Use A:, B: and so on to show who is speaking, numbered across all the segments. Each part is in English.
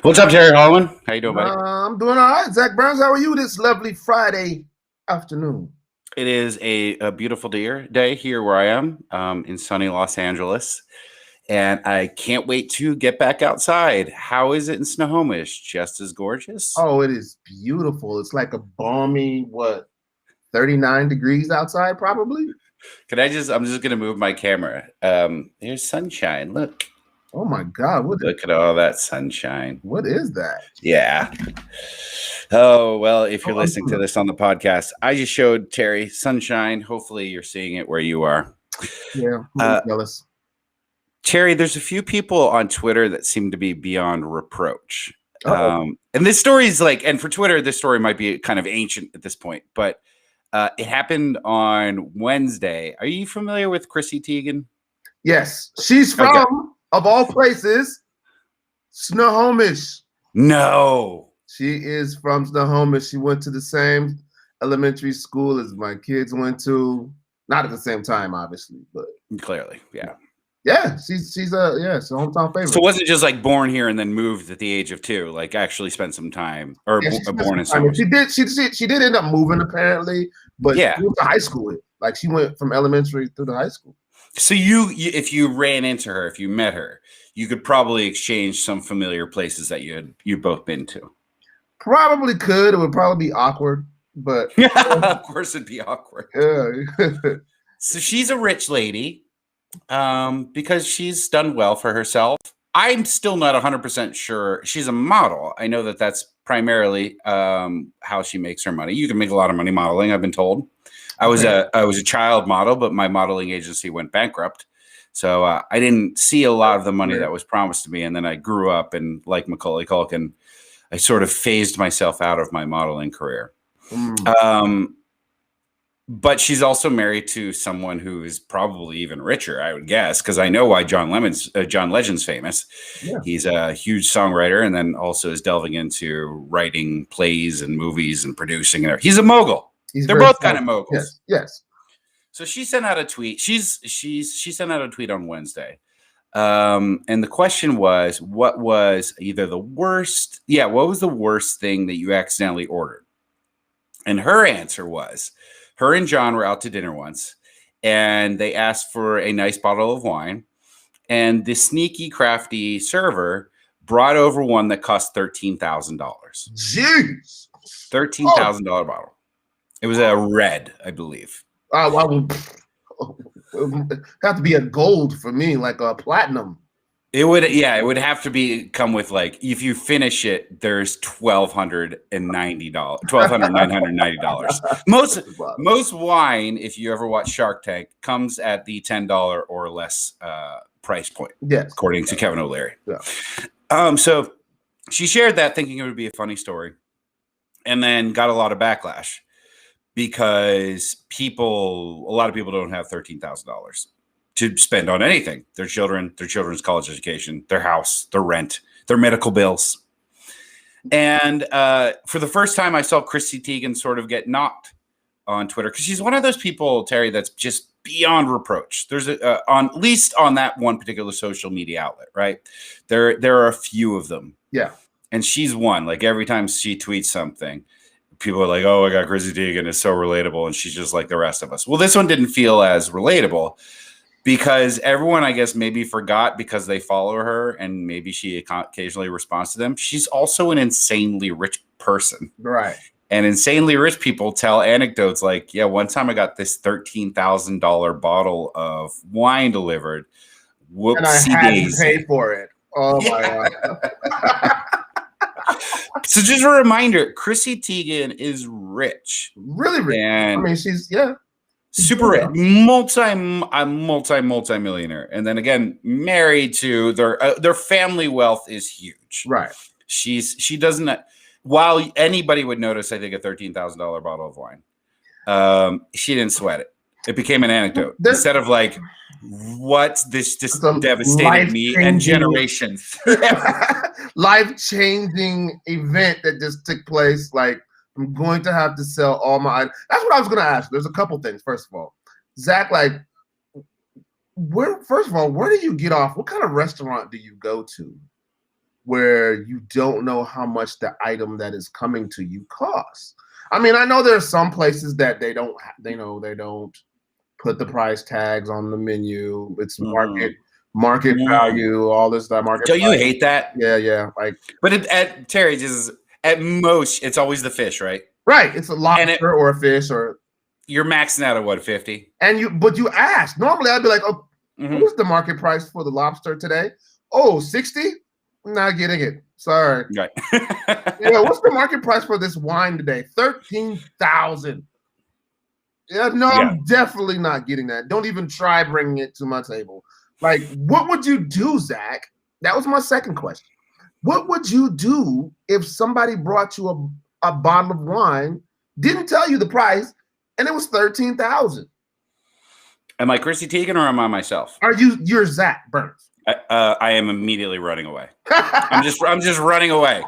A: What's up, Terry Holland? How you doing, buddy?
B: I'm doing all right. Zach Burns, how are you this lovely Friday afternoon?
A: It is a beautiful day here where I am in sunny Los Angeles, and I can't wait to get back outside. How is it in Snohomish? Just as gorgeous?
B: Oh, it is beautiful. It's like a balmy, 39 degrees outside, probably?
A: I'm just going to move my camera. There's sunshine. Look.
B: Oh, my God.
A: Look at all that sunshine.
B: What is that?
A: Yeah. Oh, well, if you're listening to this on the podcast, I just showed Terry sunshine. Hopefully you're seeing it where you are.
B: Yeah, I'm jealous.
A: Terry, there's a few people on Twitter that seem to be beyond reproach. And this story is and for Twitter, this story might be kind of ancient at this point, but it happened on Wednesday. Are you familiar with Chrissy Teigen?
B: Yes. She's from, of all places, Snohomish.
A: No.
B: She is from Snohomish. She went to the same elementary school as my kids went to. Not at the same time, obviously, but
A: clearly, yeah.
B: Yeah, she's a hometown favorite.
A: So it wasn't just born here and then moved at the age of 2, actually spent some time or born in some.
B: She did end up moving apparently, but she went to high school. She went from elementary through to high school.
A: So you if you ran into her, if you met her, you could probably exchange some familiar places that you'd both been to.
B: Probably could. It would probably be awkward, but
A: of course it'd be awkward.
B: Yeah.
A: So she's a rich lady. Because she's done well for herself. I'm still not 100% sure. She's a model. I know that that's primarily how she makes her money. You can make a lot of money modeling, I've been told. I was a child model, but my modeling agency went bankrupt. So I didn't see a lot of the money that was promised to me. And then I grew up and like Macaulay Culkin, I sort of phased myself out of my modeling career. But she's also married to someone who is probably even richer, I would guess, because I know why John Legend's famous. Yeah. He's a huge songwriter and then also is delving into writing plays and movies and producing. He's a mogul. They're both kind of moguls.
B: Yes.
A: So she sent out a tweet. She sent out a tweet on Wednesday. And the question was, what was the worst thing that you accidentally ordered? And her answer was, her and John were out to dinner once, and they asked for a nice bottle of wine, and the sneaky, crafty server brought over one that cost $13,000.
B: Jeez.
A: $13,000 bottle. It was a red, I believe.
B: It would have to be a gold for me, like a platinum.
A: It would have to come with if you finish it, there's $1,990. Most wine, if you ever watch Shark Tank, comes at the $10 or less price point.
B: Yes,
A: according to Kevin O'Leary.
B: Yeah.
A: So she shared that thinking it would be a funny story, and then got a lot of backlash because a lot of people don't have $13,000. To spend on anything, their children's college education, their house, their rent, their medical bills. And for the first time, I saw Chrissy Teigen sort of get knocked on Twitter because she's one of those people, Terry, that's just beyond reproach. There's at least on that one particular social media outlet, right? There are a few of them.
B: Yeah.
A: And she's one. Every time she tweets something, people are like, "Oh my God, Chrissy Teigen is so relatable," and she's just like the rest of us. Well, this one didn't feel as relatable, because everyone, I guess, maybe forgot because they follow her and maybe she occasionally responds to them. She's also an insanely rich person.
B: Right.
A: And insanely rich people tell anecdotes like, yeah, one time I got this $13,000 bottle of wine delivered. Whoopsie
B: and I had to pay for it. Oh, my God.
A: So just a reminder, Chrissy Teigen is rich.
B: Really rich.
A: And
B: she's,
A: super rich, multi-millionaire, and then again married to their family wealth is huge.
B: Right.
A: She doesn't. While anybody would notice, I think a $13,000 bottle of wine, she didn't sweat it. It became an anecdote instead of what this just devastated me and generations.
B: Life-changing event that just took place. I'm going to have to sell all my items. That's what I was going to ask. There's a couple things. First of all, Zach, where do you get off? What kind of restaurant do you go to where you don't know how much the item that is coming to you costs. I mean, I know there's some places that they don't put the price tags on the menu. It's market value, all this stuff. Market.
A: Don't
B: price.
A: You hate that?
B: Yeah. Like,
A: but at Terry's is at most it's always the fish, right?
B: Right. It's a lobster or a fish, or
A: you're maxing out at what, 50?
B: But you ask. Normally I'd be like, oh, what's the market price for the lobster today? Oh, 60? Not getting it. Sorry.
A: Right.
B: Yeah, what's the market price for this wine today? 13,000. Yeah, no, I'm definitely not getting that. Don't even try bringing it to my table. Like, what would you do, Zach? That was my second question. What would you do if somebody brought you a bottle of wine, didn't tell you the price, and it was 13,000?
A: Am I Chrissy Teigen or am I myself?
B: You're Zach Burns?
A: I am immediately running away. I'm just running away.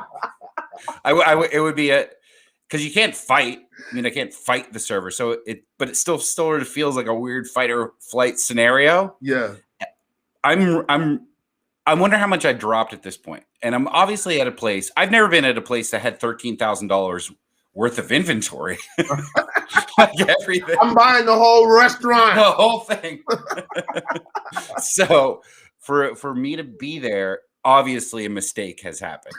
A: It would be because you can't fight. I mean, I can't fight the server, but it still sort of feels like a weird fight or flight scenario.
B: Yeah.
A: I wonder how much I dropped at this point. And I'm obviously at a place. I've never been at a place that had $13,000 worth of inventory. Like everything.
B: I'm buying the whole restaurant.
A: The whole thing. So for me to be there, obviously a mistake has happened.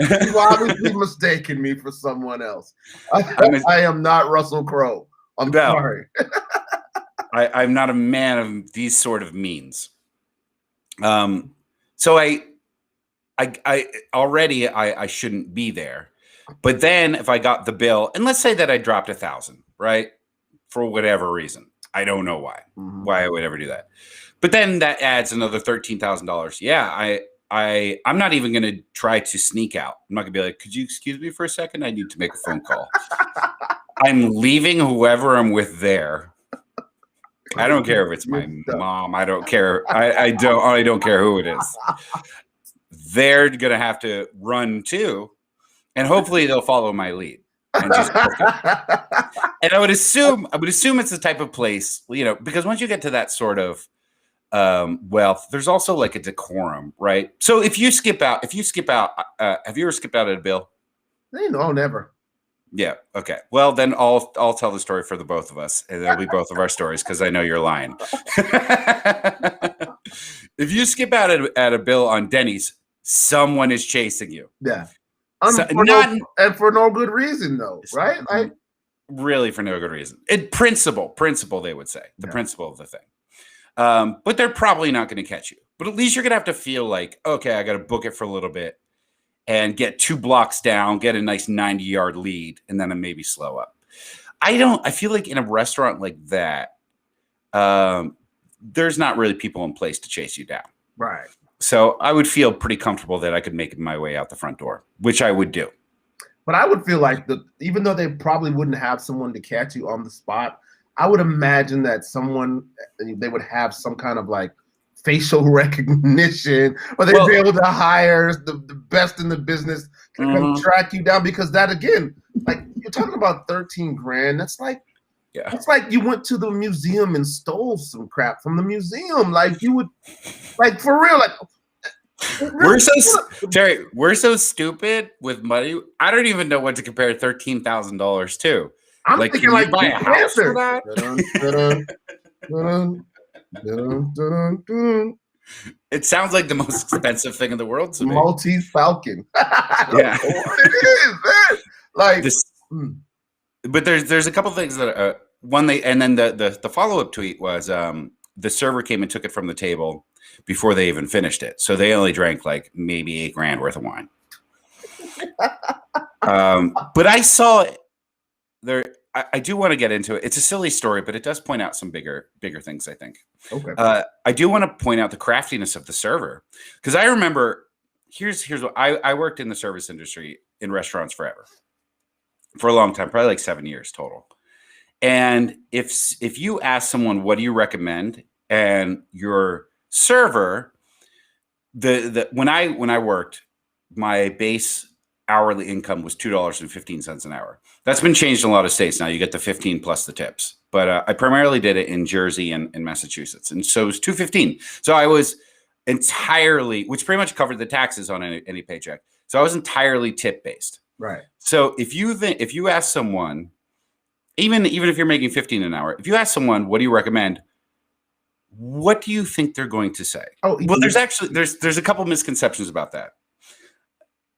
B: You've obviously mistaken me for someone else. I am not Russell Crowe. I'm sorry.
A: I'm not a man of these sort of means. So I already shouldn't be there. But then if I got the bill, and let's say that I dropped 1,000, right? For whatever reason. I don't know why I would ever do that. But then that adds another $13,000. Yeah, I'm not even going to try to sneak out. I'm not going to be like, could you excuse me for a second? I need to make a phone call. I'm leaving whoever I'm with there. I don't care if it's my mom. I don't care. I don't care who it is. They're going to have to run too. And hopefully they'll follow my lead. And I would assume it's the type of place, because once you get to that sort of wealth, there's also like a decorum, right? So if you skip out, have you ever skipped out at a bill?
B: No, never.
A: Yeah. Okay. Well, then I'll tell the story for the both of us, and it'll be both of our stories because I know you're lying. If you skip out at a bill on Denny's, someone is chasing you.
B: Yeah. For no good reason, though, right? Like,
A: really, for no good reason. Principle, they would say, the principle of the thing. But they're probably not going to catch you. But at least you're going to have to feel like, okay, I got to book it for a little bit and get 2 blocks down, get a nice 90-yard lead, and then maybe slow up. I feel like in a restaurant like that, there's not really people in place to chase you down.
B: Right.
A: So I would feel pretty comfortable that I could make my way out the front door, which I would do.
B: But I would feel like even though they probably wouldn't have someone to catch you on the spot, I would imagine that they would have some kind of like facial recognition, or they'd be able to hire the best in the business to come track you down. Because that, again, like, you're talking about 13 grand. That's like, it's like you went to the museum and stole some crap from the museum. Like, you would, like, for real, like.
A: Terry, we're so stupid with money. I don't even know what to compare $13,000 to.
B: I'm like, thinking like buy a house for that.
A: It sounds like the most expensive thing in the world to me.
B: Maltese Falcon.
A: Yeah,
B: what it is, man. Like
A: this, but there's a couple things that and then the follow-up tweet was the server came and took it from the table before they even finished it, so they only drank like maybe $8,000 worth of wine. But I saw it there. I do want to get into it. It's a silly story, but it does point out some bigger things, I think.
B: Okay.
A: I do want to point out the craftiness of the server, because I remember here's what I worked in the service industry in restaurants for a long time, probably like 7 years total. And if you ask someone, what do you recommend, and your server, when I worked, my base hourly income was $2.15 an hour. That's been changed in a lot of states now. You get the 15 plus the tips, but I primarily did it in Jersey and Massachusetts, and so it was $2.15. So entirely, which pretty much covered the taxes on any paycheck. So I was entirely tip based.
B: Right.
A: So if you ask someone, even if you're making 15 an hour, if you ask someone, what do you recommend? What do you think they're going to say?
B: Oh,
A: well, there's a couple misconceptions about that.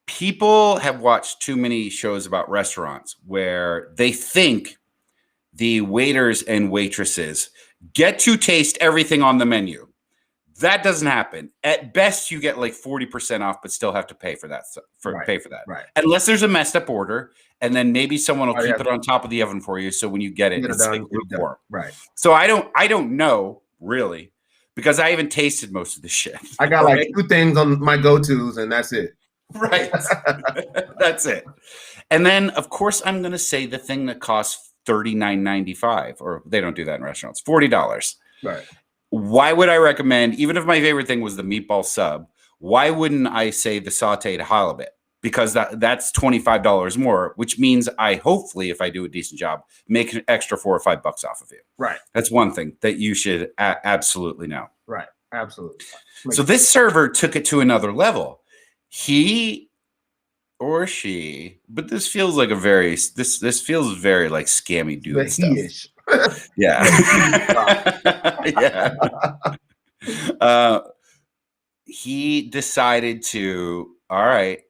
A: People have watched too many shows about restaurants where they think the waiters and waitresses get to taste everything on the menu. That doesn't happen. At best, you get like 40% off, but still have to pay for that. Pay for that,
B: right?
A: Unless there's a messed up order, and then maybe someone will keep it on top of the oven for you. So when you get it, it's like lukewarm.
B: Right.
A: So I don't know really, because I haven't tasted most of the shit.
B: I got like 2 things on my go-tos, and that's it.
A: Right. That's it. And then, of course, I'm going to say the thing that costs $39.95, or they don't do that in restaurants, $40.
B: Right.
A: Why would I recommend, even if my favorite thing was the meatball sub, why wouldn't I say the sauteed halibut? Because that's $25 more, which means I hopefully, if I do a decent job, make an extra $4 or $5 off of you.
B: Right.
A: That's one thing that you should absolutely know.
B: Right. Absolutely.
A: So this server took it to another level. He or she, but this feels like this feels very like scammy dude stuff.
B: He-ish.
A: Yeah. Yeah. He decided to, all right.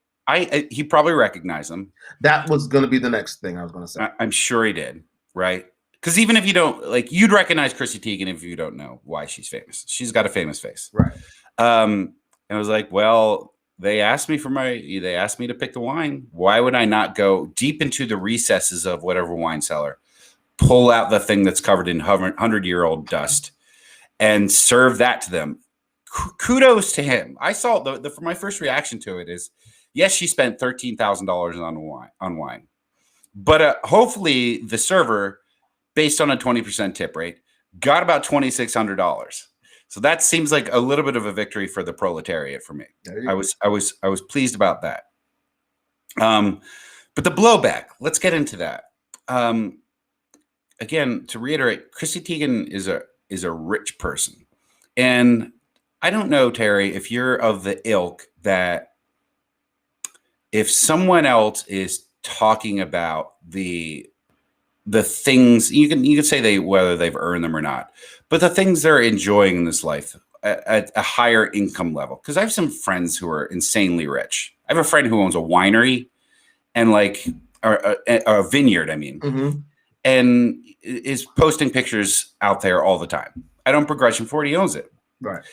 A: He probably recognized him.
B: That was going to be the next thing I was going to say.
A: I'm sure he did. Right. Because even if you don't, like, you'd recognize Chrissy Teigen if you don't know why she's famous. She's got a famous face.
B: Right.
A: And I was like, well, they asked me to pick the wine. Why would I not go deep into the recesses of whatever wine cellar, pull out the thing that's covered in 100-year-old dust, and serve that to them? Kudos to him. I saw for my first reaction to it is, yes, she spent $13,000 on wine, but hopefully the server, based on a 20% tip rate, got about $2,600. So that seems like a little bit of a victory for the proletariat for me. I was pleased about that. But the blowback, let's get into that. Again, to reiterate, Chrissy Teigen is a rich person. And I don't know, Terry, if you're of the ilk that if someone else is talking about the things, you can say whether they've earned them or not, but the things they're enjoying in this life at a higher income level. Because I have some friends who are insanely rich. I have a friend who owns a winery and like a vineyard, and is posting pictures out there all the time. I don't begrudge him for it. He owns it.
B: Right.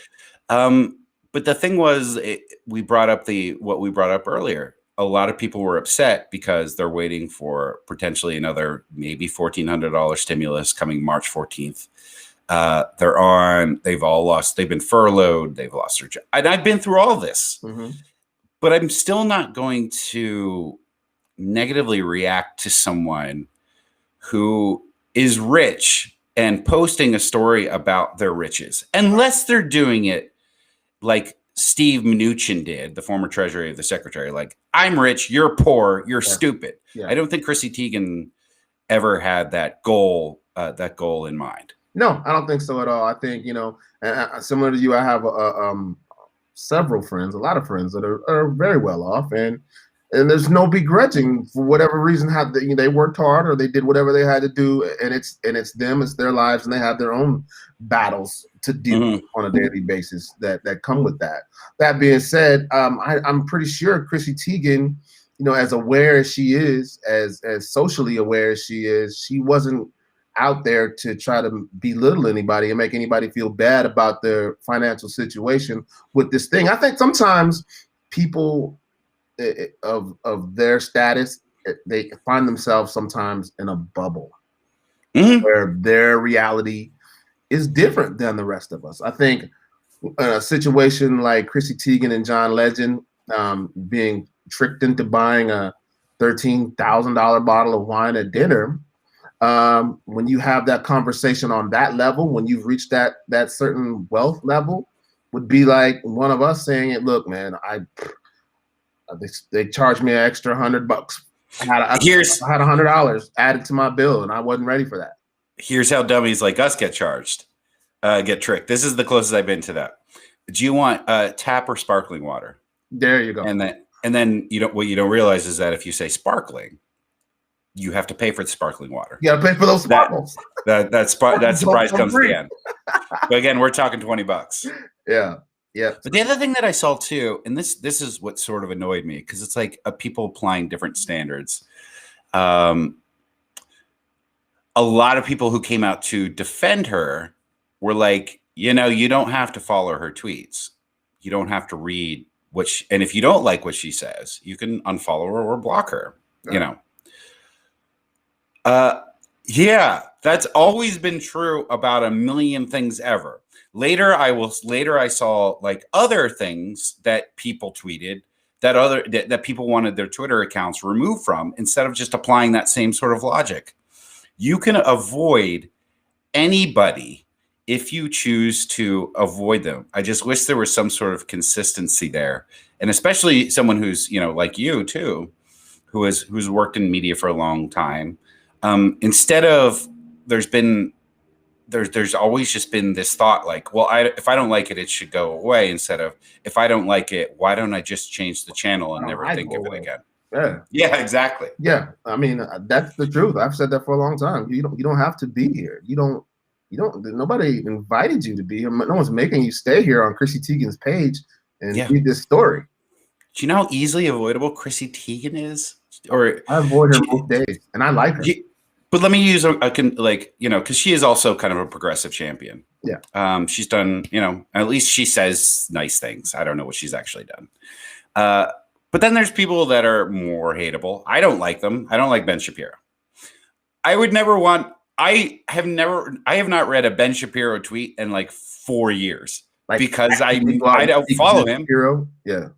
A: But the thing was, we brought up what we brought up earlier. A lot of people were upset because they're waiting for potentially another maybe $1,400 stimulus coming March 14th. They've been furloughed, they've lost their job. And I've been through all this, but I'm still not going to negatively react to someone who is rich and posting a story about their riches, unless they're doing it like Steve Mnuchin did, the former Treasury of the Secretary. Like, I'm rich, you're poor, you're stupid. Yeah. I don't think Chrissy Teigen ever had that goal in mind.
B: No, I don't think so at all. I think, similar to you, I have several friends, a lot of friends that are very well off, and there's no begrudging for whatever reason. How they worked hard or they did whatever they had to do, and it's them, it's their lives, and they have their own battles to deal with on a daily basis that come with that. That being said, I'm pretty sure Chrissy Teigen, as aware as she is, as socially aware as she is, she wasn't out there to try to belittle anybody and make anybody feel bad about their financial situation with this thing. I think sometimes people of their status, they find themselves sometimes in a bubble where their reality is different than the rest of us. I think a situation like Chrissy Teigen and John Legend being tricked into buying a $13,000 bottle of wine at dinner, when you have that conversation on that level, when you've reached that certain wealth level, would be like one of us saying, "It, look, man, they charged me an extra $100. I had $100 added to my bill, and I wasn't ready for that." Here's
A: how dummies like us get tricked. This is the closest I've been to that. do you want tap or sparkling water?
B: There you go.
A: And then what you don't realize is that if you say sparkling, you have to pay for the sparkling water.
B: You got to pay for those sparkles.
A: That surprise comes at the end. But again, we're talking $20.
B: Yeah. Yeah.
A: But the other thing that I saw too, and this is what sort of annoyed me, because it's like people applying different standards. A lot of people who came out to defend her were like, you don't have to follow her tweets. You don't have to read and if you don't like what she says, you can unfollow her or block her.
B: Right.
A: Yeah, that's always been true about a million things ever. Later I saw like other things that people tweeted that people wanted their Twitter accounts removed from, instead of just applying that same sort of logic. You can avoid anybody if you choose to avoid them. I just wish there was some sort of consistency there. And especially someone who's, like you too, who's worked in media for a long time. Instead of there's always just been this thought like, well, if I don't like it, it should go away, instead of, if I don't like it, why don't I just change the channel and never think of it again?
B: Yeah,
A: exactly.
B: Yeah, I mean, that's the truth. I've said that for a long time. You don't have to be here. You don't. Nobody invited you to be here. No one's making you stay here on Chrissy Teigen's page and read this story.
A: Do you know how easily avoidable Chrissy Teigen is? Or
B: I avoid her most days, and I like her.
A: But let me use because she is also kind of a progressive champion.
B: Yeah.
A: She's done, at least she says nice things. I don't know what she's actually done. But then there's people that are more hateable. I don't like them. I don't like Ben Shapiro. I have not read a Ben Shapiro tweet in like 4 years, because I don't follow him.
B: Shapiro? Yeah.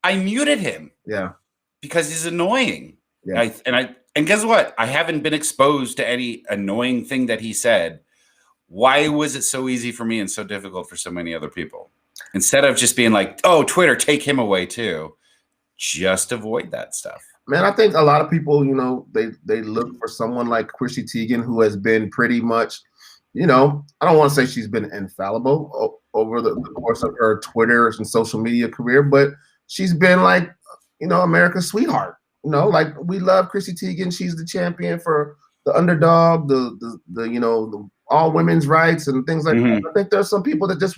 A: I muted him.
B: Yeah.
A: Because he's annoying.
B: Yeah.
A: And guess what? I haven't been exposed to any annoying thing that he said. Why was it so easy for me and so difficult for so many other people? Instead of just being like, oh, Twitter, take him away too. Just avoid that stuff.
B: Man, I think a lot of people, they look for someone like Chrissy Teigen, who has been pretty much, I don't want to say she's been infallible over the course of her Twitter and social media career, but she's been like, America's sweetheart. Like, we love Chrissy Teigen. She's the champion for the underdog, the all women's rights and things like that. I think there's some people that just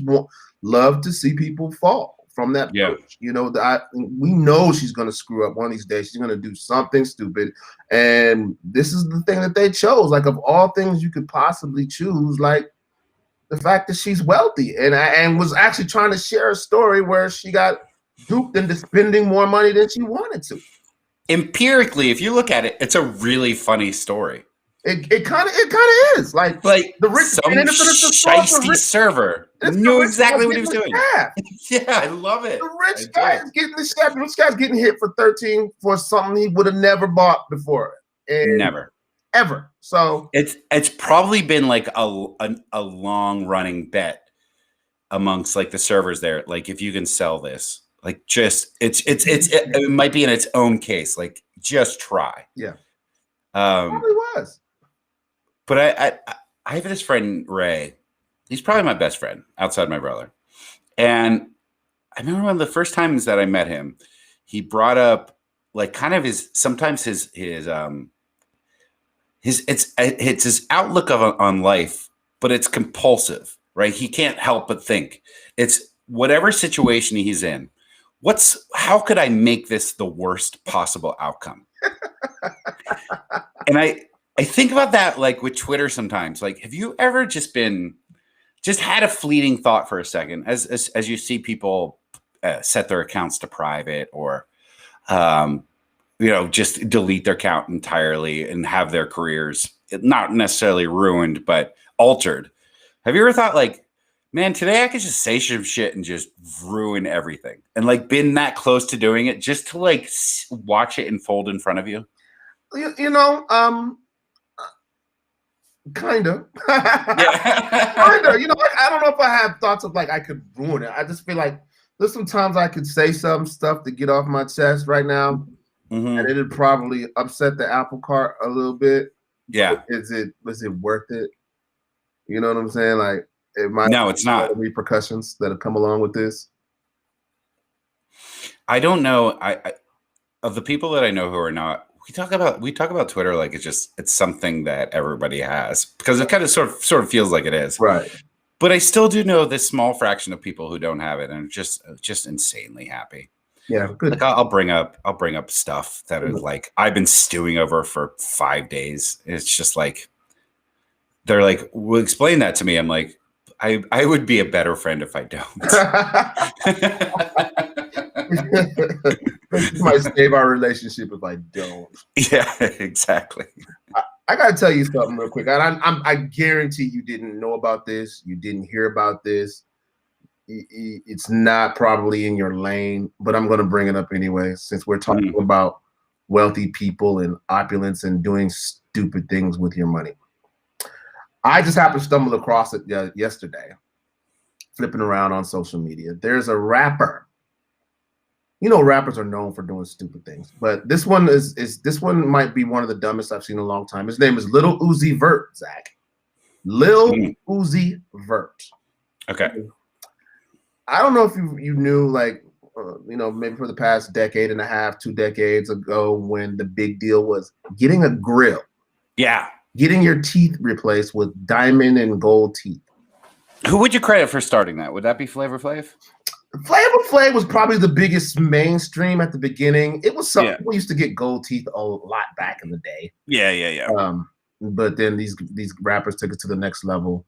B: love to see people fall from that perch. We know she's going to screw up one of these days. She's going to do something stupid. And this is the thing that they chose. Like, of all things you could possibly choose, like the fact that she's wealthy and was actually trying to share a story where she got duped into spending more money than she wanted to.
A: Empirically, if you look at it, it's a really funny story.
B: It kind of is like
A: the rich, some shiesty server knew exactly what he was doing. Yeah, I love it.
B: The rich guy is getting the shaft. The rich guy's getting hit for 13 for something he would have never bought before.
A: Never,
B: ever. So
A: it's probably been like a long running bet amongst like the servers there. Like, if you can sell this, like, just it might be in its own case. Like, just try.
B: Yeah. Probably was.
A: But I have this friend, Ray. He's probably my best friend outside my brother. And I remember one of the first times that I met him, he brought up like kind of his outlook on life, but it's compulsive, right? He can't help but think. It's whatever situation he's in. How could I make this the worst possible outcome? And I think about that like with Twitter sometimes. Like, have you ever just had a fleeting thought for a second as you see people set their accounts to private or just delete their account entirely and have their careers not necessarily ruined but altered? Have you ever thought like, man, today I could just say some shit and just ruin everything, and like been that close to doing it just to like watch it unfold in front of you?
B: Kind of. Kind of. I don't know if I have thoughts of like I could ruin it. I just feel like there's sometimes I could say some stuff to get off my chest right now, and it'd probably upset the apple cart a little bit.
A: Yeah.
B: Was it worth it? You know what I'm saying? Like,
A: No, it's not.
B: Repercussions that have come along with this.
A: I don't know. I of the people that I know who are not. We talk about Twitter like it's something that everybody has, because it kind of sort of feels like it is.
B: Right.
A: But I still do know this small fraction of people who don't have it, and just insanely happy.
B: Yeah, good.
A: Like I'll bring up stuff that is like I've been stewing over for 5 days. It's just like they're like, "Well, explain that to me." I'm like, I would be a better friend if I don't.
B: This might save our relationship if I don't.
A: Yeah, exactly.
B: I gotta tell you something real quick. I guarantee you didn't know about this. You didn't hear about this. It's not probably in your lane, but I'm going to bring it up anyway, since we're talking about wealthy people and opulence and doing stupid things with your money. I just happened to stumble across it yesterday, flipping around on social media. There's a rapper. You know, rappers are known for doing stupid things, but this one this one might be one of the dumbest I've seen in a long time. His name is Lil Uzi Vert, Zach. Lil Uzi Vert.
A: Okay.
B: I don't know if you knew, like, you know, maybe for the past decade and a half, 2 decades ago, when the big deal was getting a grill.
A: Yeah.
B: Getting your teeth replaced with diamond and gold teeth.
A: Who would you credit for starting that? Would that be Flavor Flav?
B: Flavor Flav was probably the biggest mainstream at the beginning. It was something we used to get gold teeth a lot back in the day.
A: Yeah.
B: But then these rappers took it to the next level.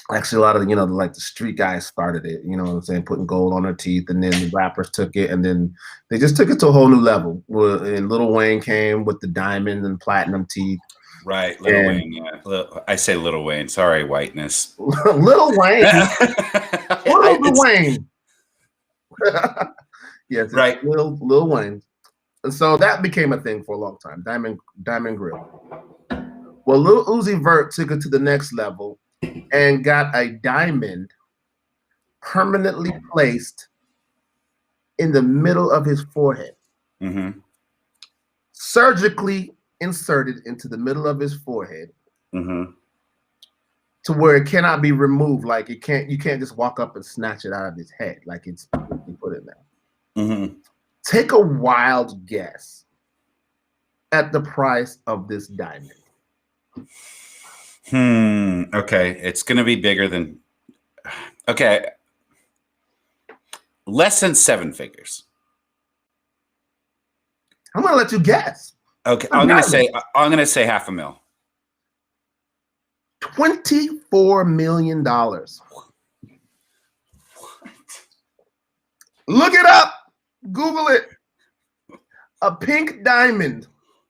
B: Actually, a lot of, you know, like the street guys started it, you know what I'm saying, putting gold on their teeth, and then the rappers took it, and then they just took it to a whole new level. And Lil Wayne came with the diamond and platinum teeth.
A: Right, Lil Wayne, yeah. I say Lil Wayne. Sorry, whiteness.
B: Lil Wayne? Lil Wayne. Yes, right. Lil Wayne. And so that became a thing for a long time, diamond grill. Well, Lil Uzi Vert took it to the next level and got a diamond permanently placed in the middle of his forehead. Surgically inserted into the middle of his forehead to where it cannot be removed. Like you can't just walk up and snatch it out of his head. Like it's put in there. Take a wild guess at the price of this diamond.
A: Okay, it's gonna be bigger than. Okay, less than 7 figures.
B: I'm gonna let you guess.
A: Okay, I'm gonna say $500,000.
B: $24 million. What? Look it up. Google it. A pink diamond.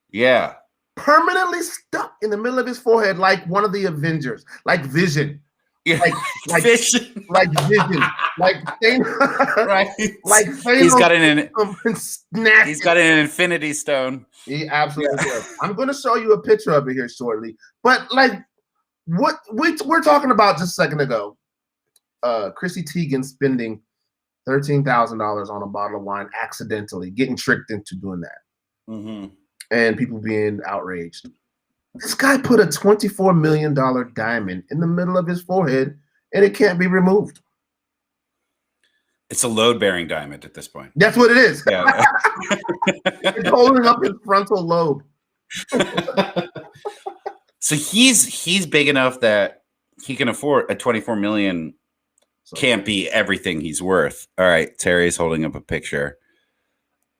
A: Yeah.
B: Permanently stuck in the middle of his forehead, like one of the Avengers, like Vision.
A: Yeah.
B: Like
A: Vision.
B: Like Vision. Like Thanos.
A: Right.
B: Like Thanos. He's
A: got an Infinity Stone.
B: He absolutely does. I'm going to show you a picture of it here shortly. But like what we're talking about just a second ago, Chrissy Teigen spending $13,000 on a bottle of wine accidentally, getting tricked into doing that. And people being outraged. This guy put a $24 million diamond in the middle of his forehead, and it can't be removed.
A: It's a load-bearing diamond at this point.
B: That's what it is.
A: Yeah.
B: It's holding up his frontal lobe.
A: So he's big enough that he can afford a $24 million. Can't be everything he's worth. All right, Terry's holding up a picture.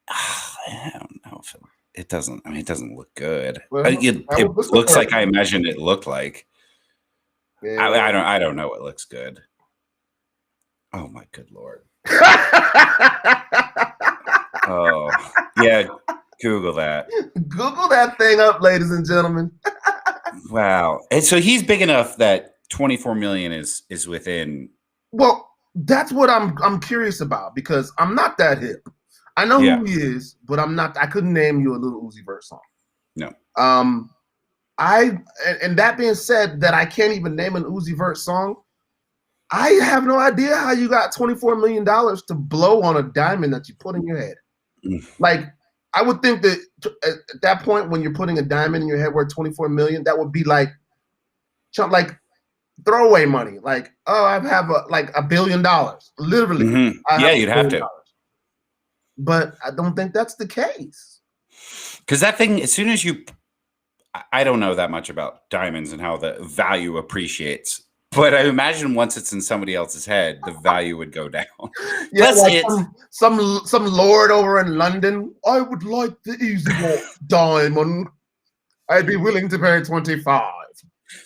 A: I don't know if it doesn't. I mean, it doesn't look good. Well, it looks like I imagined it looked like. Yeah. I don't know what looks good. Oh my good Lord. Oh yeah, Google that.
B: Google that thing up, ladies and gentlemen.
A: Wow. And so he's big enough that 24 million is within.
B: Well, that's what I'm curious about, because I'm not that hip. I know who he is, but I'm not. I couldn't name you a Lil Uzi Vert song.
A: No.
B: And that being said, that I can't even name an Uzi Vert song. I have no idea how you got $24 million to blow on a diamond that you put in your head. Like, I would think that at that point, when you're putting a diamond in your head worth $24 million, that would be like throwaway money. Like, oh, I have like $1 billion. Literally,
A: Mm-hmm.
B: I
A: Yeah,
B: have
A: you'd
B: $1
A: have
B: billion.
A: to.
B: But I don't think that's the case.
A: Because that thing, as soon as you, I don't know that much about diamonds and how the value appreciates. But I imagine once it's in somebody else's head, the value would go down.
B: Yeah,
A: Plus,
B: like
A: it's
B: some lord over in London. I would like the easy walk diamond. I'd be willing to pay 25.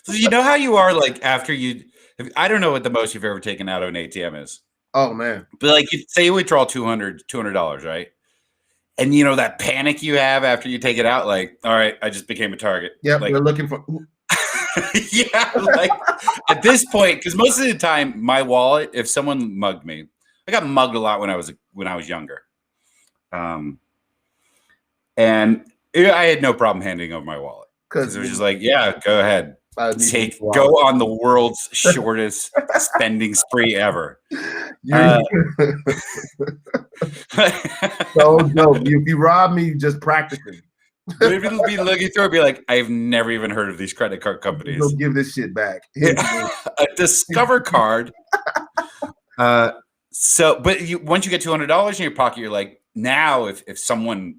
A: so you know how you are like after you. I don't know what the most you've ever taken out of an ATM is.
B: Oh man!
A: But like, you say you withdraw $200, right? And you know that panic you have after you take it out, like, all right, I just became a target.
B: Yep,
A: Like,
B: they're looking for.
A: yeah, like at this point, because most of the time, my wallet, if someone mugged me, I got mugged a lot when I was younger, and I had no problem handing over my wallet because it was just like, yeah, go ahead, go on the world's shortest spending spree ever.
B: So dope. If you rob me, just practicing.
A: Maybe they'll be looking through and be like, I've never even heard of these credit card companies.
B: Don't give this shit back.
A: A Discover card. But once you get $200 in your pocket, you're like, now if someone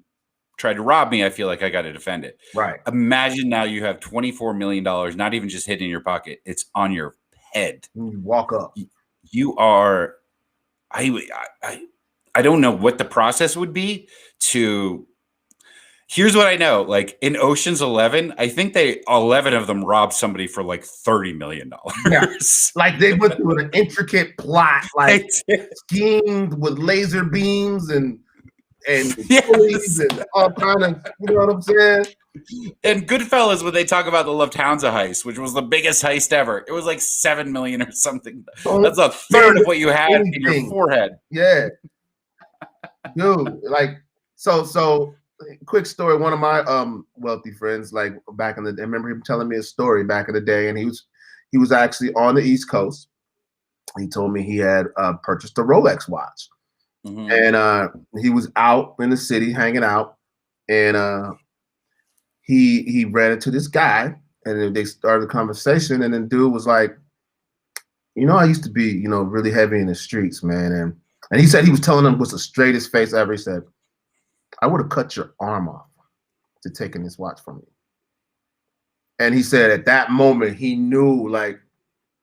A: tried to rob me, I feel like I got to defend it.
B: Right.
A: Imagine now you have $24 million, not even just hidden in your pocket. It's on your head.
B: You walk up.
A: You are, I don't know what the process would be to. Here's what I know. Like in Ocean's 11, I think 11 of them robbed somebody for like $30 million.
B: Yeah. Like they went through an intricate plot, like schemed with laser beams and
A: yes.
B: and all kind of, you know what I'm saying?
A: And Goodfellas, when they talk about the Lufthansa heist, which was the biggest heist ever, it was like $7 million or something. That's a third of what you had in your forehead.
B: Yeah. Dude, like, so quick story. One of my wealthy friends, like back in the day, I remember him telling me a story back in the day, and he was actually on the East Coast. He told me he had purchased a Rolex watch, and he was out in the city hanging out, and he ran into this guy, and they started a conversation, and then dude was like, you know, I used to be, you know, really heavy in the streets, man, and he said he was telling him with the straightest face ever. He said, I would have cut your arm off to taking this watch from you. And he said at that moment, he knew like,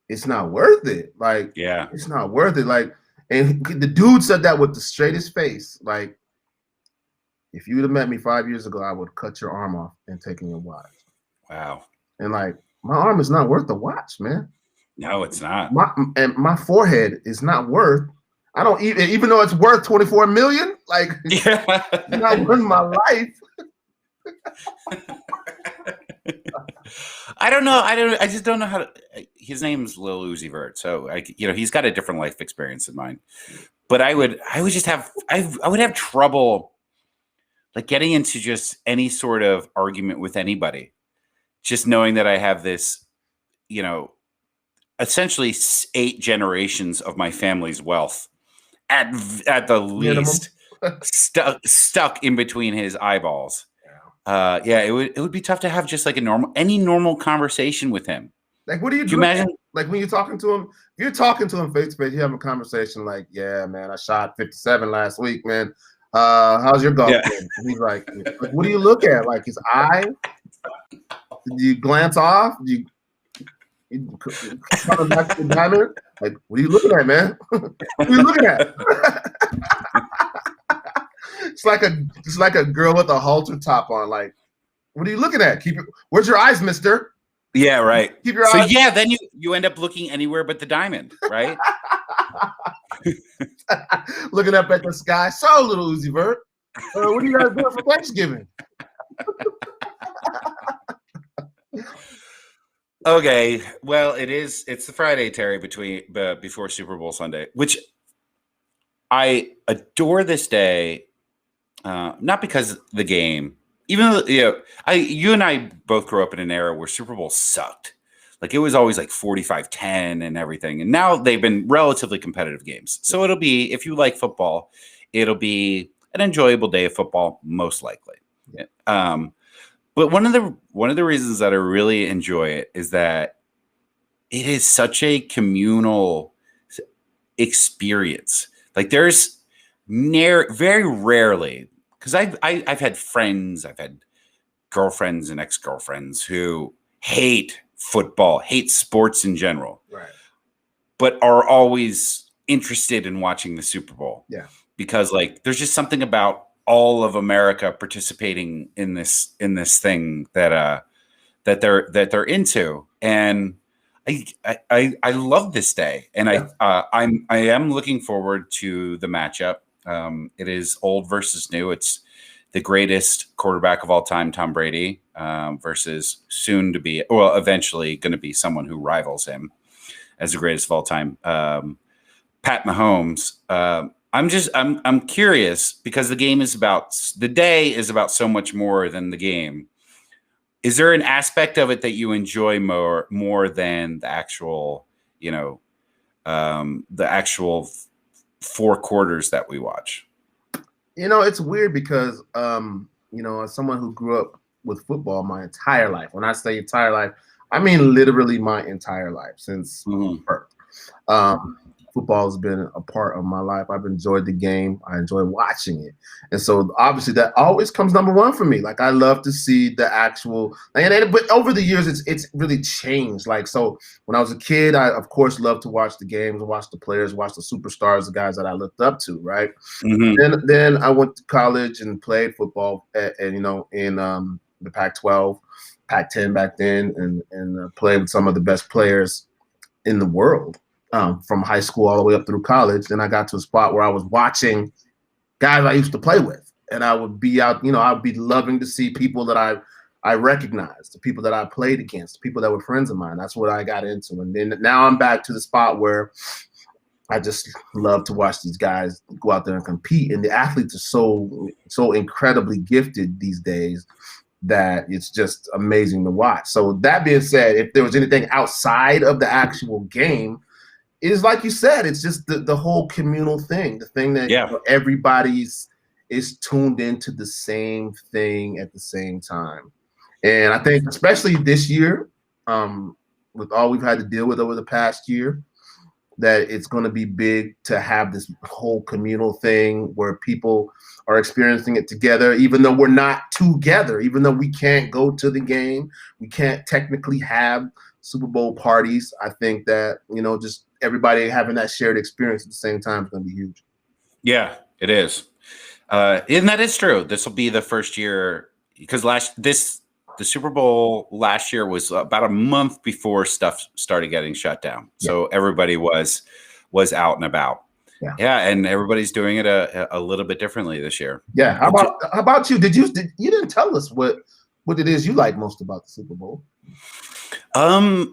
B: it's not worth it. Like,
A: yeah,
B: it's not worth it. Like, and the dude said that with the straightest face. Like, if you would have met me 5 years ago, I would cut your arm off and taken your watch.
A: Wow.
B: And like, my arm is not worth the watch, man.
A: No, it's not.
B: My forehead is not worth. I don't even though it's worth 24 million, like
A: yeah.
B: it's not worth my life.
A: I don't know. I just don't know how to. His name's Lil Uzi Vert, so he's got a different life experience than mine. But I would have trouble like getting into just any sort of argument with anybody, just knowing that I have this, essentially 8 generations of my family's wealth at the least stuck in between his eyeballs. It would be tough to have just like any normal conversation with him.
B: Like, what do you do? Imagine like when you're talking to him, if you're talking to him face to face, you have a conversation like, yeah, man, I shot 57 last week, man. How's your golf game? And he's like, what do you look at? Like his eye? Do you glance off? Do you come back to the diamond? Like, what are you looking at, man? What are you looking at? It's like a girl with a halter top on. Like, what are you looking at? Where's your eyes, mister?
A: Yeah, right.
B: Keep your eyes.
A: So yeah, then you end up looking anywhere but the diamond, right?
B: Looking up at the sky. So, little Uzi Vert, what are you guys doing for Thanksgiving?
A: Okay, well, it's the Friday, Terry, before Super Bowl Sunday, which I adore this day. Not because of the game, even though you and I both grew up in an era where Super Bowl sucked. Like it was always like 45-10 and everything. And now they've been relatively competitive games. So it'll be, if you like football, it'll be an enjoyable day of football, most likely. Yeah. But one of the reasons that I really enjoy it is that it is such a communal experience. Like there's very rarely, because I've had friends, I've had girlfriends and ex-girlfriends who hate football, hate sports in general,
B: right,
A: but are always interested in watching the Super Bowl.
B: Yeah.
A: Because like there's just something about all of America participating in this thing that they're into. And I love this day, and
B: Yeah.
A: I am looking forward to the matchup. It is old versus new. It's the greatest quarterback of all time, Tom Brady, versus soon to be, well, eventually going to be someone who rivals him as the greatest of all time, Pat Mahomes. I'm curious because the day is about so much more than the game. Is there an aspect of it that you enjoy more than the actual, the actual 4 quarters that we watch?
B: It's weird because, as someone who grew up with football my entire life, when I say entire life, I mean literally my entire life since birth. Football has been a part of my life. I've enjoyed the game. I enjoy watching it. And so obviously that always comes number one for me. Like I love to see the actual, but over the years, it's really changed. Like, so when I was a kid, I of course loved to watch the games, watch the players, watch the superstars, the guys that I looked up to. Right.
A: Mm-hmm.
B: Then I went to college and played football in the Pac-12, Pac-10 back then, and played with some of the best players in the world. From high school all the way up through college. Then I got to a spot where I was watching guys I used to play with, and I would be out, I'd be loving to see people that I recognized, the people that I played against, the people that were friends of mine. That's what I got into. And then now I'm back to the spot where I just love to watch these guys go out there and compete. And the athletes are so incredibly gifted these days that it's just amazing to watch. So that being said, if there was anything outside of the actual game, it is like you said, it's just the whole communal thing, the thing that everybody's is tuned into the same thing at the same time. And I think especially this year, with all we've had to deal with over the past year, that it's going to be big to have this whole communal thing where people are experiencing it together, even though we're not together, even though we can't go to the game, we can't technically have Super Bowl parties. I think that, just everybody having that shared experience at the same time is going to be huge.
A: Yeah, it is. And that is true. This will be the first year because the Super Bowl last year was about a month before stuff started getting shut down. Yeah. So everybody was out and about. Yeah, and everybody's doing it a little bit differently this year.
B: Yeah. How about you? You didn't tell us what it is you like most about the Super Bowl?
A: I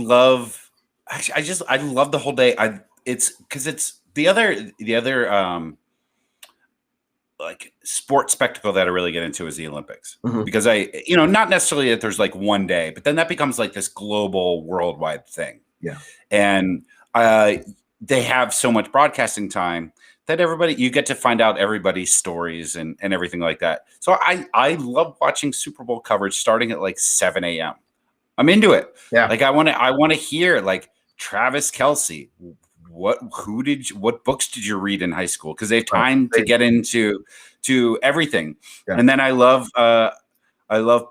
A: love the whole day. It's because it's the other like sports spectacle that I really get into is the Olympics, because not necessarily that there's like one day, but then that becomes like this global worldwide thing.
B: Yeah.
A: And they have so much broadcasting time that you get to find out everybody's stories and everything like that. So I love watching Super Bowl coverage starting at like 7 a.m. I'm into it.
B: Yeah.
A: Like I want to hear like Travis Kelce. What books did you read in high school? Because they have time to get into everything. Yeah. And then I love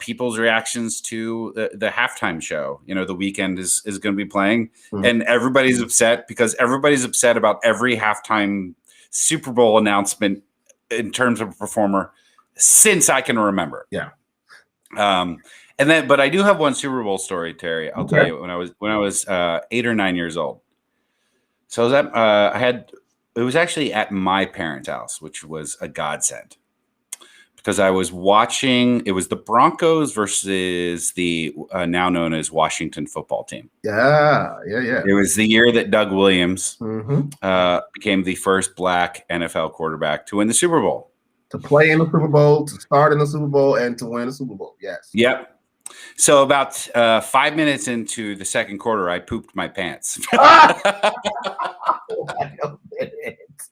A: people's reactions to the halftime show. The Weeknd is going to be playing, and everybody's upset because everybody's upset about every halftime Super Bowl announcement in terms of a performer since I can remember.
B: Yeah.
A: But I do have one Super Bowl story, Terry. I'll tell you, when I was 8 or 9 years old. So it was actually at my parents' house, which was a godsend, because I was watching. It was the Broncos versus the now known as Washington football team.
B: Yeah.
A: It was the year that Doug Williams became the first Black NFL quarterback to win the Super Bowl.
B: To play in the Super Bowl, to start in the Super Bowl, and to win the Super Bowl. Yes.
A: Yep. So about 5 minutes into the second quarter, I pooped my pants.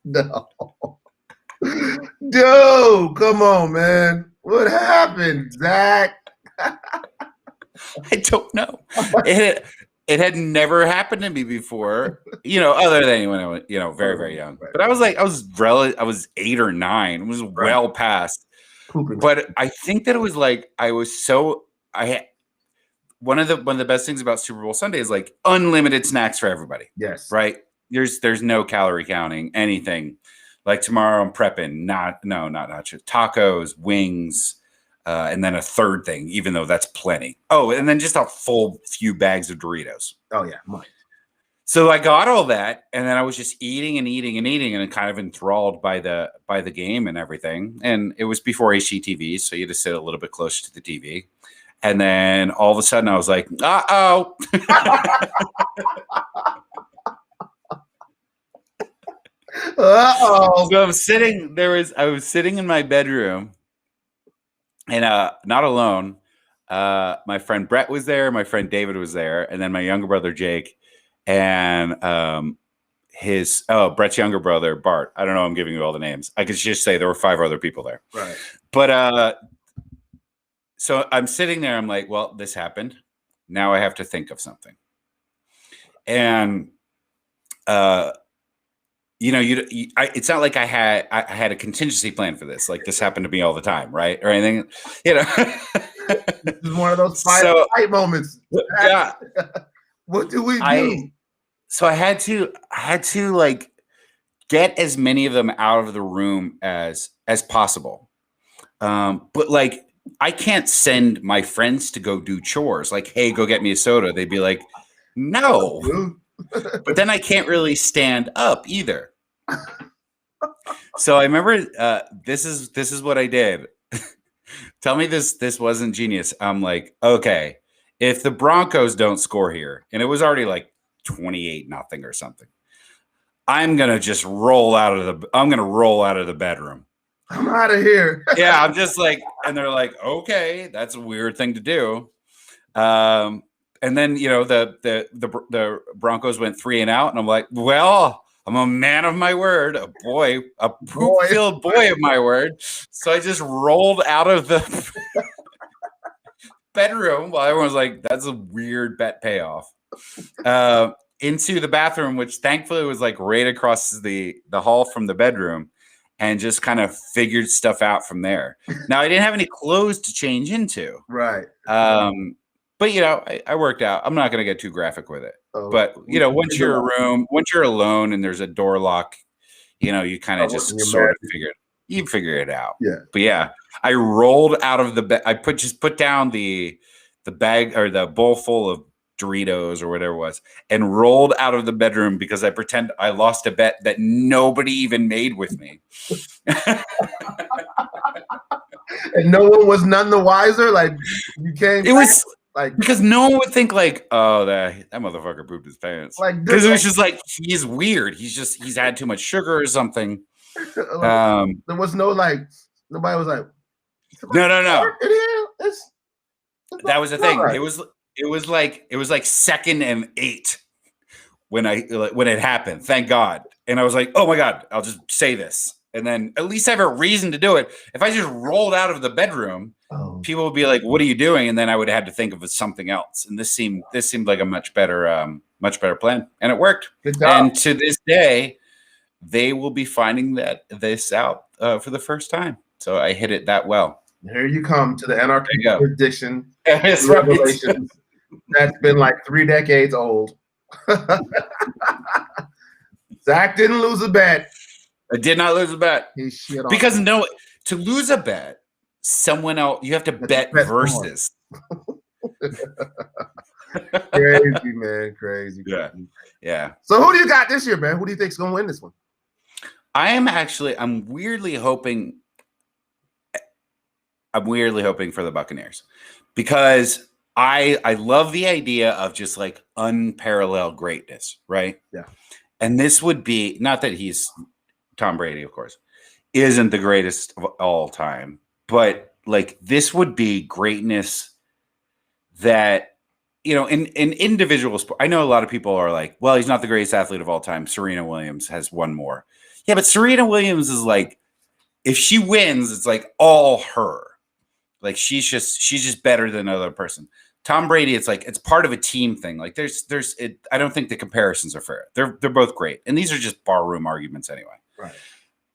B: No. Dude, come on, man. What happened, Zach?
A: I don't know. It had never happened to me before, other than when I was, very, very young.
B: Right.
A: But I was 8 or 9. It was well past.
B: Pooping.
A: But I think that it was like one of the best things about Super Bowl Sunday is like unlimited snacks for everybody.
B: Yes.
A: Right. There's no calorie counting, anything. Like tomorrow I'm prepping not nachos, tacos, wings, and then a third thing, even though that's plenty. Oh, and then just a full few bags of Doritos.
B: Oh yeah, mine.
A: So I got all that, and then I was just eating and eating and eating, and kind of enthralled by the game and everything. And it was before HDTV, so you had to sit a little bit closer to the TV. And then all of a sudden, I was like, "Uh-oh."
B: Uh-oh.
A: So I was sitting in my bedroom, and not alone. My friend Brett was there, my friend David was there, and then my younger brother Jake, and Brett's younger brother Bart. I don't know. I'm giving you all the names. I could just say there were 5 other people there.
B: Right.
A: But so I'm sitting there. I'm like, well, this happened. Now I have to think of something. And it's not like I had a contingency plan for this. Like this happened to me all the time, right? Or anything,
B: This is one of those fight moments.
A: Yeah.
B: What do we do?
A: So I had to like get as many of them out of the room as possible. But like I can't send my friends to go do chores. Like, hey, go get me a soda. They'd be like, no. But then I can't really stand up either. So I remember this is what I did. Tell me this wasn't genius. I'm like, okay, if the Broncos don't score here, and it was already like 28-0 or something, I'm gonna just roll out of the bedroom.
B: I'm out of here.
A: Yeah, I'm just like, and they're like, okay, that's a weird thing to do. And then the Broncos went 3 and out, and I'm like, well, I'm a man of my word, a poop-filled boy of my word. So I just rolled out of the bedroom while everyone's like, that's a weird bet payoff. Into the bathroom, which thankfully was like right across the hall from the bedroom, and just kind of figured stuff out from there. Now I didn't have any clothes to change into.
B: Right.
A: But I worked out. I'm not going to get too graphic with it. But once you're alone and there's a door lock, you kind of just sort of figure it out.
B: Yeah.
A: But yeah, I rolled out of the bed. I put down the bag or the bowl full of Doritos or whatever it was, and rolled out of the bedroom because I pretend I lost a bet that nobody even made with me.
B: And no one was none the wiser. Like you came.
A: It was like because no one would think like, oh, that motherfucker pooped his pants. Like because it was just like he's weird. He's had too much sugar or something.
B: There was no like nobody was like
A: no. That was the thing. Right. It was like 2nd and 8 when it happened. Thank God. And I was like, oh my God, I'll just say this. And then at least I have a reason to do it. If I just rolled out of the bedroom, people would be like, what are you doing? And then I would have had to think of something else. And this seemed like a much better plan. And it worked.
B: Good job.
A: And to this day, they will be finding this out for the first time. So I hit it that well.
B: Here you come to the Anarchist edition.
A: That's
B: Revelations. That's been like 3 decades old. Zach didn't lose a bet.
A: I did not lose a bet.
B: He shit on
A: because to lose a bet, someone else you have to bet versus.
B: Crazy, man. Crazy.
A: Yeah.
B: So who do you got this year, man? Who do you think's gonna win this one?
A: I'm weirdly hoping for the Buccaneers because I love the idea of just like unparalleled greatness, right?
B: Yeah.
A: And this would be not that he's Tom Brady, of course, isn't the greatest of all time, but like this would be greatness that, in individual sport. I know a lot of people are like, well, he's not the greatest athlete of all time. Serena Williams has won more. Yeah, but Serena Williams is like, if she wins, it's like all her. Like she's just better than another person. Tom Brady, it's like it's part of a team thing. Like I don't think the comparisons are fair. They're both great, and these are just barroom arguments anyway.
B: Right.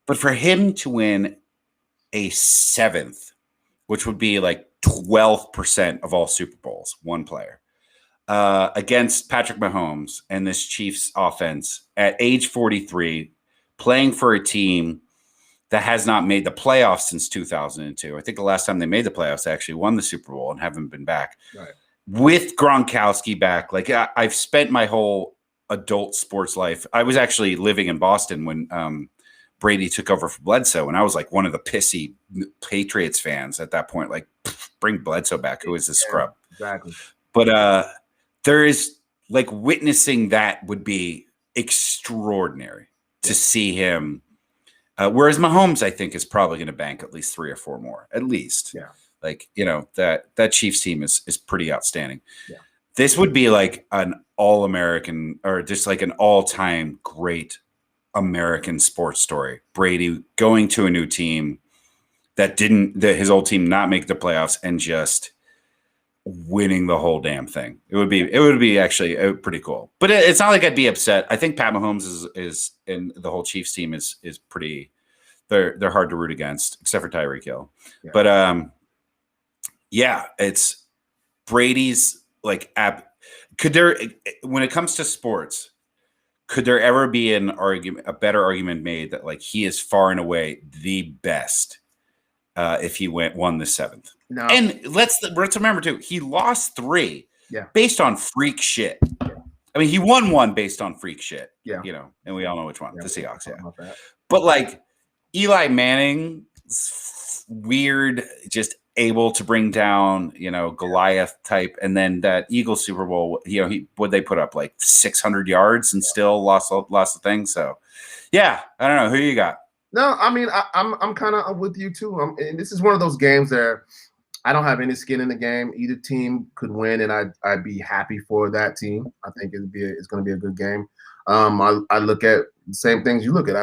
A: But for him to win a 7th, which would be like 12% of all Super Bowls, one player, against Patrick Mahomes and this Chiefs offense at age 43, playing for a team that has not made the playoffs since 2002. I think the last time they made the playoffs, they actually won the Super Bowl and haven't been back.
B: Right.
A: With Gronkowski back. Like I've spent my whole adult sports life. I was actually living in Boston when Brady took over for Bledsoe, and I was like one of the pissy Patriots fans at that point. Like, bring Bledsoe back. Who is this scrub?
B: Exactly.
A: But there is like witnessing that would be extraordinary to see him. Whereas Mahomes, I think, is probably going to bank at least 3 or 4 more, at least.
B: Yeah.
A: Like, you know, that Chiefs team is pretty outstanding.
B: Yeah.
A: This would be like an all-American or just like an all-time great American sports story. Brady going to a new team that his old team not make the playoffs and just winning the whole damn thing. It would be actually pretty cool. But it's not like I'd be upset. I think Pat Mahomes is and the whole Chiefs team is pretty. They're hard to root against, except for Tyreek Hill. Yeah. But yeah, it's Brady's like could there, when it comes to sports, could there ever be a better argument made that like he is far and away the best if he won the 7th?
B: No.
A: And let's remember too, he lost 3 based on freak shit. Yeah. I mean, he won 1 based on freak shit. Yeah, you know, and we all know which one. The Seahawks. Yeah, but like Eli Manning, weird, just able to bring down, you know, Goliath type, and then that Eagles Super Bowl, you know, would they put up like 600 yards and still lost the thing. So, yeah, I don't know who you got.
B: No, I mean, I'm kind of with you too. And this is one of those games there. I don't have any skin in the game. Either team could win, and I'd be happy for that team. I think it's going to be a good game. I look at the same things you look at.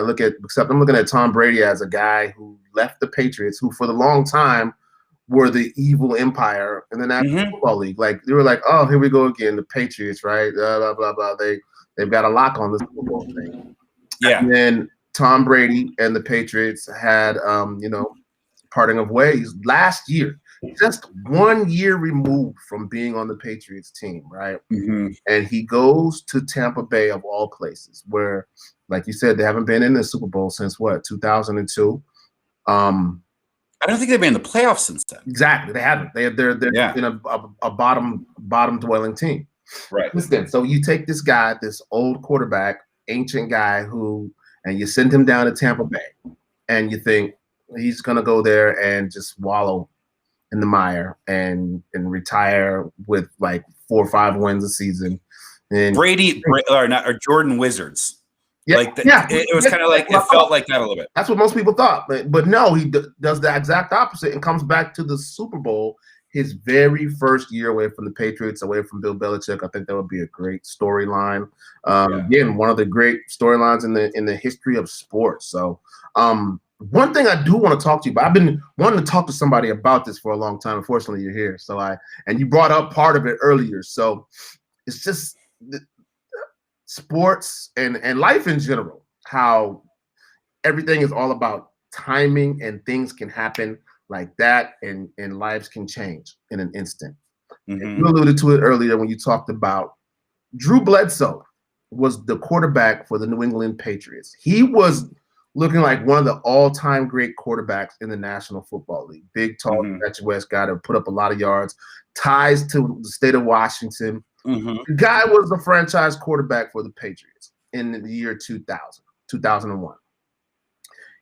B: Except I'm looking at Tom Brady as a guy who left the Patriots, who for the long time were the evil empire in the National Football League. Like they were like, oh, here we go again, the Patriots, right? Blah blah blah. They've got a lock on this Super Bowl thing. Yeah. And then Tom Brady and the Patriots had, you know, parting of ways last year. Just 1 year removed from being on the Patriots team, right? Mm-hmm. And he goes to Tampa Bay of all places, where, like you said, they haven't been in the Super Bowl since what, 2002.
A: I don't think they've been in the playoffs since then.
B: Exactly, they haven't. They're in a bottom dwelling team,
A: right?
B: Listen, so you take this guy, this old quarterback, ancient guy, and you send him down to Tampa Bay, and you think he's gonna go there and just wallow in the mire and retire with like 4 or 5 wins a season. And
A: or Jordan Wizards.
B: Yeah,
A: it was kind of like it felt like that a little bit.
B: That's what most people thought, but no, he does the exact opposite and comes back to the Super Bowl, his very first year away from the Patriots, away from Bill Belichick. I think that would be a great storyline. Again, one of the great storylines in the history of sports. So, one thing I do want to talk to you about, I've been wanting to talk to somebody about this for a long time. Unfortunately, you're here. And you brought up part of it earlier. So it's just sports and life in general, how everything is all about timing and things can happen like that and lives can change in an instant. Mm-hmm. And you alluded to it earlier when you talked about Drew Bledsoe was the quarterback for the New England Patriots. He was looking like one of the all-time great quarterbacks in the National Football League. Big, tall, statuesque guy that put up a lot of yards, ties to the state of Washington. Mm-hmm. The guy was the franchise quarterback for the Patriots in the year 2001.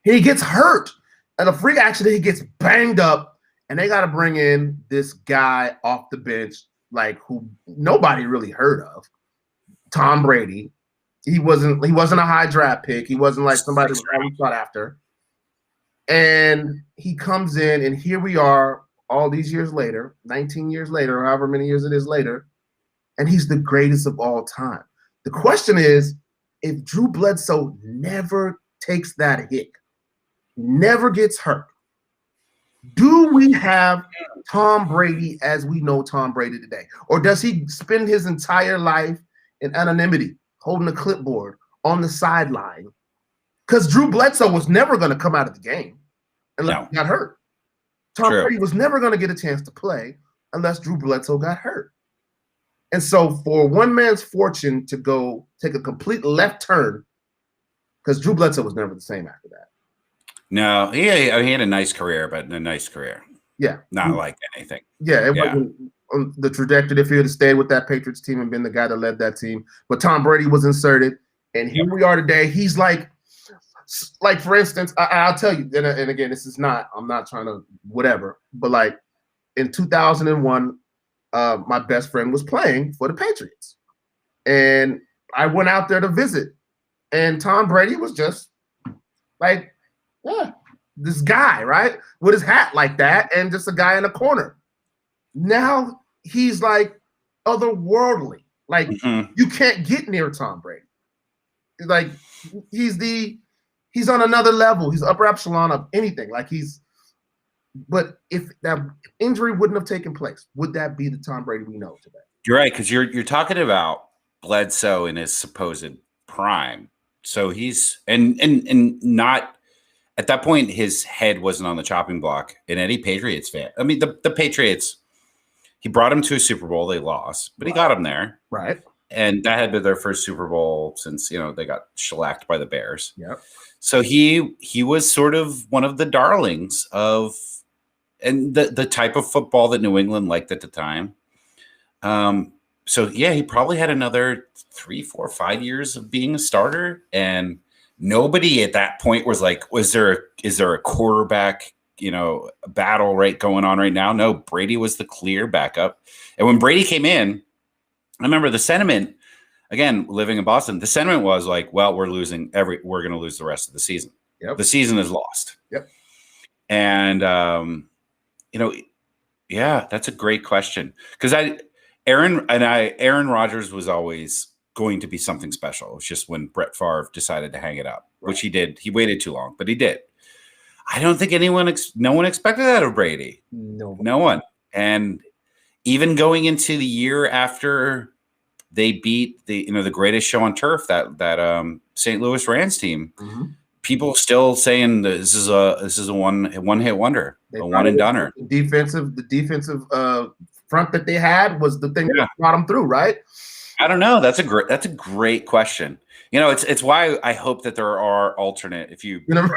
B: He gets hurt. And a freak accident, he gets banged up, and they got to bring in this guy off the bench, like who nobody really heard of, Tom Brady. He wasn't a high draft pick. He wasn't like somebody that was sought after. And he comes in, and here we are all these years later, 19 years later, however many years it is later, and he's the greatest of all time. The question is, if Drew Bledsoe never takes that hit, never gets hurt, Do we have Tom Brady as we know Tom Brady today? Or does he spend his entire life in anonymity, holding a clipboard on the sideline? Because Drew Bledsoe was never going to come out of the game unless he got hurt. Tom Brady was never going to get a chance to play unless Drew Bledsoe got hurt. And so for one man's fortune to go take a complete left turn, because Drew Bledsoe was never the same after that.
A: No, he had a nice career, but a nice career.
B: Yeah.
A: Not like anything.
B: Yeah, it wasn't on the trajectory if he had stayed with that Patriots team and been the guy that led that team. But Tom Brady was inserted, and here we are today. He's like for instance, I'll tell you, and again, I'm not trying to whatever, but like in 2001, my best friend was playing for the Patriots. And I went out there to visit. And Tom Brady was just like, this guy, right? With his hat like that and just a guy in a corner. Now he's like otherworldly. Like you can't get near Tom Brady. Like he's on another level. He's upper echelon of anything. But if that injury wouldn't have taken place, would that be the Tom Brady we know today?
A: You're right, because you're talking about Bledsoe in his supposed prime. So he's and not at that point, his head wasn't on the chopping block in any Patriots fan. I mean, the Patriots, he brought him to a Super Bowl. They lost, but he got him there.
B: Right.
A: And that had been their first Super Bowl since, they got shellacked by the Bears.
B: Yep.
A: So he was sort of one of the darlings of and the type of football that New England liked at the time. So yeah, he probably had another 3, 4, 5 years of being a starter, and nobody at that point was like, is there a quarterback, battle going on right now? No, Brady was the clear backup. And when Brady came in, I remember the sentiment, again, living in Boston, the sentiment was like, well, we're going to lose the rest of the season.
B: Yep.
A: The season is lost.
B: Yep.
A: And, yeah, that's a great question. Because Aaron Rodgers was always going to be something special. It was just when Brett Favre decided to hang it up, which he did. He waited too long, but he did. I don't think no one expected that of Brady. No one. And even going into the year after they beat the greatest show on turf, that St. Louis Rams team, people still saying this is a one hit wonder, a one and doneer.
B: The defensive front that they had was the thing that brought them through, right?
A: I don't know. That's a great question. It's why I hope that there are alternate. If you have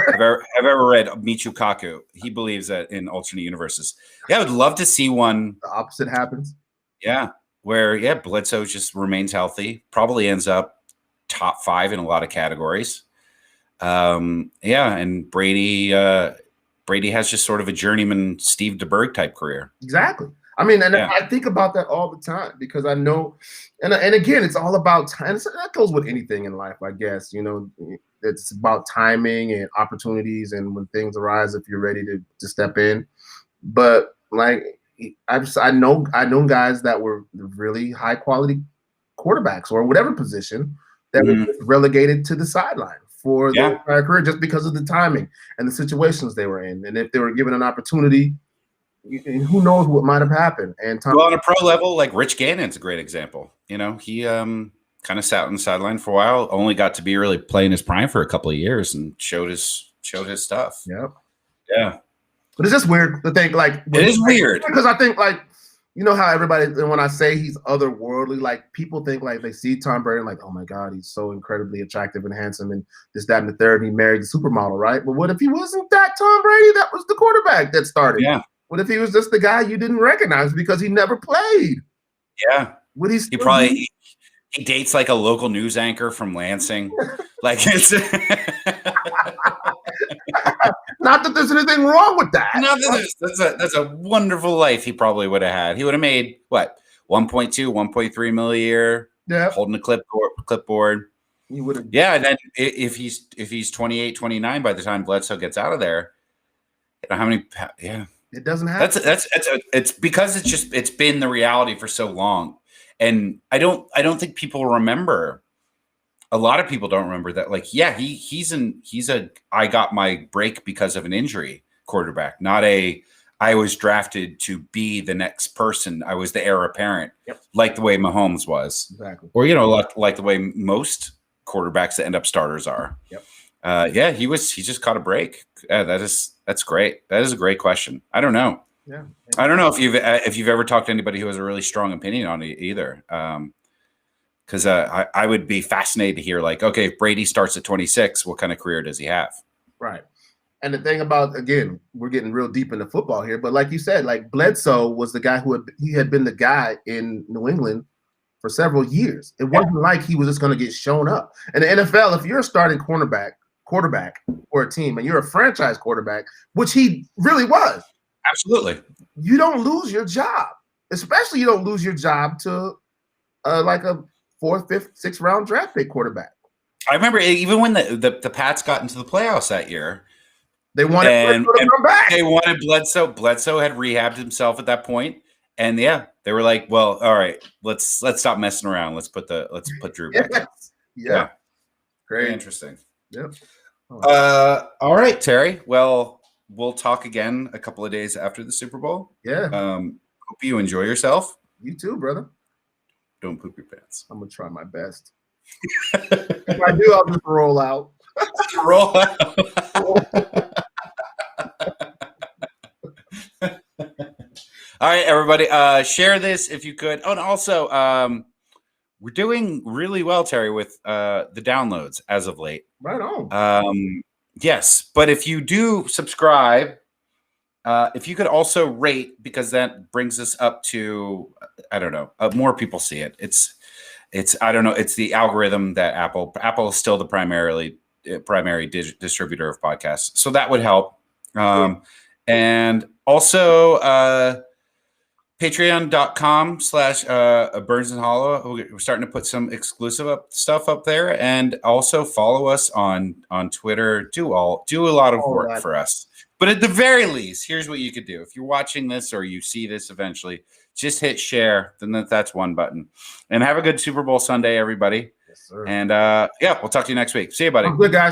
A: ever read Michio Kaku, he believes that in alternate universes. Yeah, I would love to see one.
B: The opposite happens.
A: Yeah, where Bledsoe just remains healthy, probably ends up top 5 in a lot of categories. And Brady has just sort of a journeyman Steve DeBerg type career.
B: Exactly. I mean, and I think about that all the time because I know, and again, it's all about time. That goes with anything in life, I guess. It's about timing and opportunities, and when things arise, if you're ready to step in. But like, I know guys that were really high quality quarterbacks or whatever position that were relegated to the sideline for their entire career just because of the timing and the situations they were in, and if they were given an opportunity. Who knows what might have happened? And
A: on a pro level, like Rich Gannon's a great example. He kind of sat on the sideline for a while, only got to be really playing his prime for a couple of years, and showed his stuff.
B: Yep.
A: Yeah.
B: But it's just weird to think like
A: it is weird
B: because I think like how everybody, and when I say he's otherworldly, like people think like they see Tom Brady and like, oh my God, he's so incredibly attractive and handsome and this, that, and the third. He married the supermodel, right? But what if he wasn't that Tom Brady? That was the quarterback that started.
A: Yeah.
B: What if he was just the guy you didn't recognize because he never played?
A: Yeah.
B: Would he
A: dates like a local news anchor from Lansing. Like it's
B: not that there's anything wrong with that.
A: Not that that's a wonderful life he probably would have had. He would have made what 1.2, 1.3 million a year.
B: Yeah.
A: Holding a clipboard.
B: He would have.
A: Yeah, and then if he's 28, 29 by the time Bledsoe gets out of there, how many? Yeah.
B: It doesn't happen.
A: It's because it's been the reality for so long, and I don't think people remember. A lot of people don't remember that. Like, yeah, he's a I got my break because of an injury quarterback, not a I was drafted to be the next person. I was the heir apparent,
B: Yep.
A: like the way Mahomes was.
B: Exactly.
A: Or, like the way most quarterbacks that end up starters are.
B: Yep.
A: Yeah, he just caught a break. That's great. That is a great question. I don't know.
B: Yeah.
A: I don't know if you've ever talked to anybody who has a really strong opinion on it either. Because I would be fascinated to hear, like, okay, if Brady starts at 26, what kind of career does he have?
B: Right. And the thing about, again, we're getting real deep into football here, but like you said, like Bledsoe was the guy he had been the guy in New England for several years. It wasn't like he was just going to get shown up. In the NFL, if you're a starting quarterback for a team and you're a franchise quarterback, which he really was.
A: Absolutely.
B: You don't lose your job, especially you don't lose your job to like a 4th, 5th, 6th round draft pick quarterback.
A: I remember even when the Pats got into the playoffs that year,
B: they wanted Bledsoe to come back.
A: They wanted Bledsoe. Bledsoe had rehabbed himself at that point, and yeah, they were like, "Well, all right, let's stop messing around. Let's put Drew back."
B: Yeah,
A: very interesting.
B: Yep.
A: All right, Terry. Well, we'll talk again a couple of days after the Super Bowl.
B: Yeah.
A: Hope you enjoy yourself.
B: You too, brother.
A: Don't poop your pants.
B: I'm gonna try my best. If I do, I'll just roll out.
A: Roll out. All right, everybody. Share this if you could. Oh, and also, we're doing really well, Terry, with the downloads as of late.
B: Right on.
A: Yes, but if you do subscribe, if you could also rate, because that brings us up to, I don't know, more people see it. It's I don't know. It's the algorithm that Apple is still the primary distributor of podcasts, so that would help. And also patreon.com/Burns and Hollow. We're starting to put some exclusive stuff up there, and also follow us on Twitter. Do a lot of work for us. But at the very least, here's what you could do. If you're watching this or you see this eventually, just hit share. Then that's one button. And have a good Super Bowl Sunday, everybody.
B: Yes, sir.
A: And we'll talk to you next week. See you, buddy.
B: Good, guys.